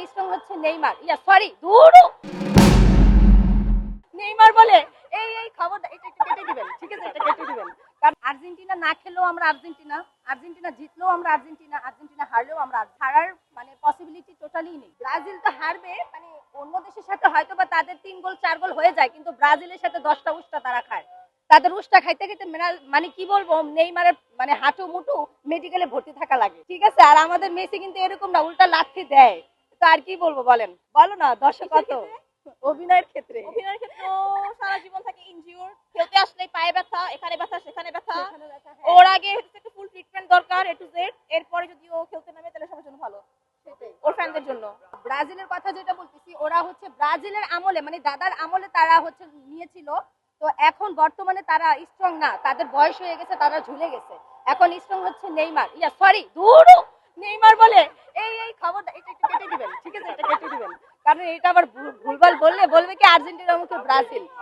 Strong হচ্ছে Neymar, sorry ধুরু, Neymar বলে এই এই খবর এটা একটু কেটে দিবেন, ঠিক আছে, এটা কেটে দিবেন। কারণ আর্জেন্টিনা না খেলেও আমরা আর্জেন্টিনা, আর্জেন্টিনা জিতলেও আমরা আর্জেন্টিনা, আর্জেন্টিনা হারলেও আমরা হারার মানে পসিবিলিটি টোটালি নেই। ব্রাজিল তো হারবে, মানে অন্য দেশের সাথে হয়তো বা তাদের 3 গোল 4 গোল হয়ে যায়, কিন্তু ব্রাজিলের সাথে 10টা উষ্টা তারা খায়। তাদের উষ্টা খাইতে খাইতে মানে কি বলবো, নেইমারের মানে হাঁটু মুটু মেডিকেলে ভর্তি থাকা লাগে, ঠিক আছে। আর আমাদের মেসি কিন্তু এরকম না, উল্টা লাথি দেয়। তো আর কি বলবো বলেন, বলো না দর্শক কত অভিনয়ের ক্ষেত্রে সারা জীবন থাকে ইনজিউর, খেলতে আসলে পায়ে ব্যথা, এখানে ব্যথা সেখানে ব্যথা। হ্যাঁ। ওর আগে একটা ফুল ট্রিটমেন্ট দরকার A to Z, এরপরে যদি ও খেলতে নামে তাহলে সবার জন্য ভালো, ওর ফ্যানদের জন্য। ব্রাজিলের কথা যেটা বলতেছি, ওরা হচ্ছে ব্রাজিলের আমলে মানে দাদার আমলে তারা হচ্ছে নিয়েছিল। তো এখন বর্তমানে তারা স্ট্রং না, তাদের বয়স হয়ে গেছে, তারা ঝুলে গেছে। এখন স্ট্রং হচ্ছে নেইমার, সরি ধুরু, নেইমার বলে এই এই খবর এটা একটু কেটে দিবেন, ঠিক আছে, এটা কেটে দিবেন। কারণ এটা আবার ভুলভাল বললে বলবে কি আর্জেন্টিনার মুখে ব্রাজিল।